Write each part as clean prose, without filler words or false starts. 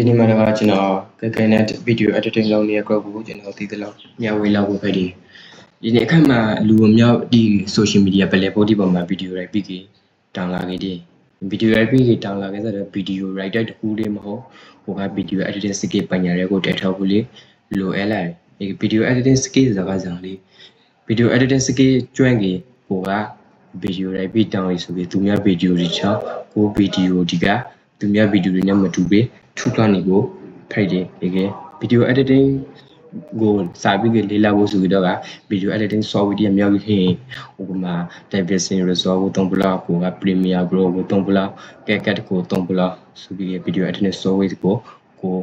ဒီနေ့မှာတော့ကျွန်တော်Kakanet video editing လုပ်နေတဲ့ group ကိုကျွန်တော်သိသလောက်ညဝေးလောက်ဖို့ပဲဒီနေ့အခါမှာလူအများဒီ social media ပဲလေပေါ်ဒီပေါ်မှာ video ရိုက်ပြီးတောင်းလာခဲ့တယ် video ရိုက်ပြီးတောင်းလာခဲ့ဆိုတော့ video writer တခုလေးမဟုတ်ဟိုက video editing skill ပညာတွေကိုတက်ထောက်ဖို့လေလိုအပ်လာတယ် video editing skill ဆိုတာကလေး video editing skill ကျွမ်းကြီးဟိုက video ရိုက်ပြီးတောင်းရဆိုပြီးသူများ video တွေချောင်းကို video ဒီကသူများ video တွေနဲ့မတူပဲထူကနေကိုဖိုက်တယ်တကယ် video editing ကိုစာပြီးလေးလာဖို့ဆိုတော့က video editing software တွေအများကြီးခင်ဥပမာ DaVinci Resolve ကိုသုံးပလားကိုက Premiere Pro ကိုသုံးပလား CapCut ကိုသုံးပလားဆိုပြီး video editing software ကို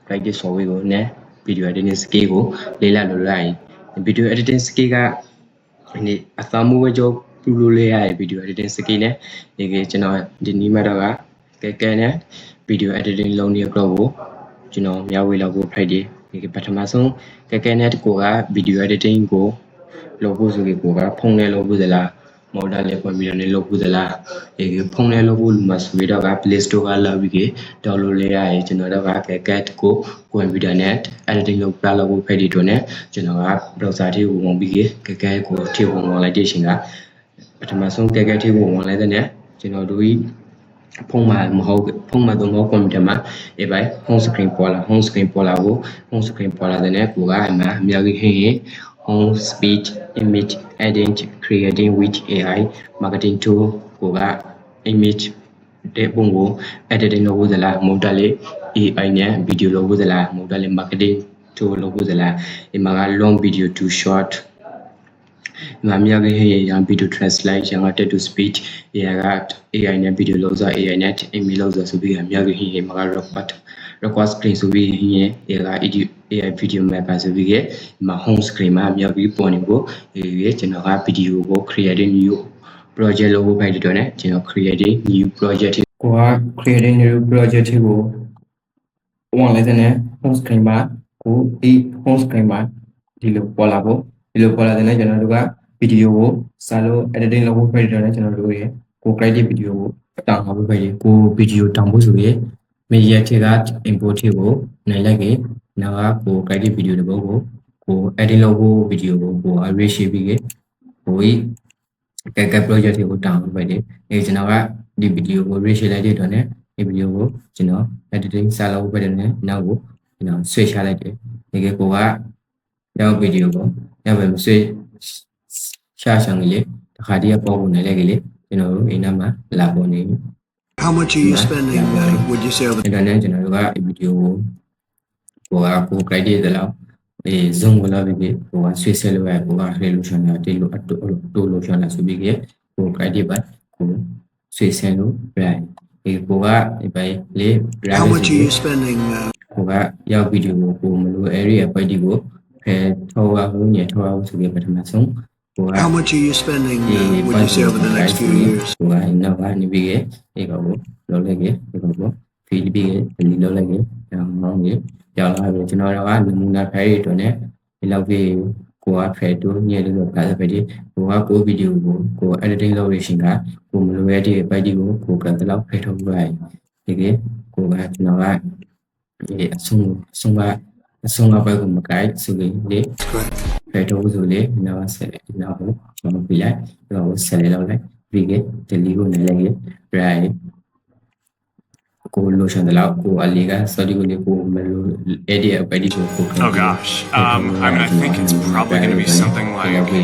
practice software ကိုနဲ့ video editing skill ကိုလေးလာလို့ရရင် video editing skill ကနေအသမှုဝကြောပြုလို့ရရ video editing skill နဲ့ဒီကကျွန်တော်ဒီနေ့မှာတော့ကKakanet video editing လုပ်နေတော့ကိုကျွန်တော်မျှဝေလောက်ကိုဖိုက်တယ်ဒီပထမဆုံးKakanetကိုက video editing ကိုလုပ်ဖို့ဆိုပြီးကိုကဖုန်းနဲ့လုပ်ဖို့သလားမော်ဒယ်လေးကွန်ပျူတာနဲ့လုပ်ဖို့သလားဒီဖုန်းနဲ့လုပ်ဖို့လူမှဆိုပြီးတော့က Play Store ကလာပြီးdownload လုပ်ရရင်ကျွန်တော်တို့ကKakanetကိုကွန်ပျူတာနဲ့ editing လုပ်ပြလုပ်ဖို့ဖိုက်တယ်တော့ねကျွန်တော်က browser ထဲကိုဝင်ပြီးKakanetကိုထည့်ဝင်လိုက်တဲ့ရှင်ကပထမဆုံး Kakanet ထဲကိုဝင်လိုက်တဲ့ねကျွန်တော်တို့ဖုန်းမှာမဟုတ်ဖုန်းမှာတော့မဟုတ်ကွန်ပျူတာမှာအေးပိုင် home screen ပေါ်လာ home screen ပေါ်လာကို home screen ပေါ်လာတဲ့နဲ့ကိုကအမှအများကြီးဟင်း home speech image editing creating with AI marketing tool ကိုက image တဲ့ပုံကို editing လုပ်ဖို့သလား model လေး AI နဲ့ video လုပ်ဖို့သလား model လေး marketing tool လုပ်ဖို့သလားဒီမှာက long video to short မှာမြောက်ရေးရန် video translate ရန်က text to speech AI နဲ့ video လောက်စား AI နဲ့ image လောက်စားဆိုပြီးမြောက်ရေးမှာ record screen ဆိုပြီး AI video maker ဆိုပြီးမှာ home screen မှာမြောက်ပြီးပေါ်နေကိုကျွန်တော်က video ကို creating new project လုပ်ဖို့ဖိုက်တော့ねကျွန်တော် creating new project ကိုက creating new project ကိုဝင်လိုက်တဲ့ home screen မှာကိုဒီ home screen မှာဒီလိုပေါ်လာဖို့ဒီလိုပေါ်လာတဲ့ကျွန်တော်တို့က video ကိုစာလို့ editing လုပ်ဖို့ဖိုက်တော့ねကျွန်တော်တို့ရဲ့ကို create video ကိုတောင်းဖို့ဖိုက်တယ်ကို video တောင်းဖို့ဆိုရင် media ထဲက import ကိုနိုင်လိုက်ရင်နောက်ကကို create video တပုတ်ကို edit လုပ်ဖို့ video ကို array ရှိပြီးကိုKakanet project ကိုတောင်းဖို့ဖိုက်တယ်အဲကျွန်တော်ကဒီ video ကို array ရှိလိုက်တဲ့တော့ねဒီ video ကိုကျွန်တော် editing စာလုပ်ဖို့ဖိုက်တယ်ねနောက်ကိုကျွန်တော် switch ချလိုက်တယ်ဒီကကိုကရောက် video ကိုရောက်ပဲမ switch ရှာဆောင်ကြီးလေတခါတည်းပေါ်ပုံနိုင်လိုက်ကြီးလေကျွန်တော်တို့အိမ်နာမှာလာပေါ်နေ How much are you spending would you say over ဒါနဲ့ကျွန်တော်တို့ကဒီဗီဒီယိုကိုကို criteria တလောက်zoom ကိုလာပြီးကိုက switch ဆက်လို့ရကိုက resolution နဲ့တေးလို့တိုးလို့ရှာလာဆိုပြီးကို criteria ပါကို switch ဆက်လို့ရတယ်ကိုကဒီပိုင်းလေ How much are you spending ကိုကရောက်ဗီဒီယိုကိုမလို့ area ပိုက်ဒီကိုဖယ်ထောက်ရဖို့ညထောက်ရဖို့ဆိုပြီးပထမဆုံးHow much are you spending would you say over the next few years ကိုကနောက်ကနေပြီးဒီကောကိုလောက်လိုက်ဒီကောကိုဖီပြီးဒီလောက်လိုက်မောင်းကြီးကြောက်လာပြီကျွန်တော်တို့ကနမူနာဖဲရီတော့ねဒီလောက်ပြီးကိုကဖဲတိုးညလို့ဆိုပါပဲဒီကိုကကိုဗီဒီယိုကို editing လုပ်ရရှင်ကကိုမလိုရတဲ့ပိုက်ဒီကိုကတလောက်ဖဲထုတ်လိုက်ဒီကကိုကကျွန်တော်ကဒီအဆုံးကပိုက်ကိုမကိုက်ဆိုပြီးလေဖဲထုတ်ဆိုလေနောက်ဆက်လေနောက်ကိုကျွန်တော်ပြလိုက်တော့ဆက်လေလောက်လိုက်ပြီးကဒီလီကိုနိုင်လိုက်ရ rightကိုလိုချင်တယ်လို့ကိုအလီကစတူဒီယိုကိုမလို edit ပဲဒီကို Oh gosh I mean I think it's probably going to be something like ဒီ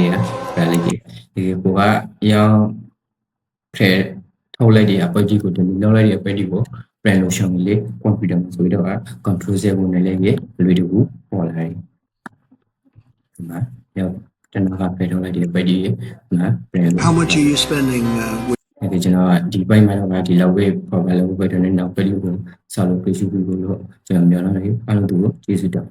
ကိုကရောင်းဖဲထုတ်လိုက်တဲ့အပိုက်ကြီးကိုဒီလောက်လိုက်တဲ့အပိုက်ကြီးကို brand lotion လေး computer မှာဆိုတော့ control Z ကိုနိုင်လိုက်ရလွယ်တကူပေါ်လာတယ်ဒီမှာရောကျွန်တော်ကဖဲထုတ်လိုက်တဲ့အပိုက်ကြီးမှာ brand How much are you spending ဒီကျွန်တော်ဒီပိုင်းမှာတော့ဒီလောက်ပဲပေါ်ပါလို့ပဲတော့နောက်ပဲလို့ဆောက်လို့ပြည့်စုံပြီးလို့ကျွန်တော်ပြောလာတယ်အားလုံးသူကိုကျေးဇူးတောင်း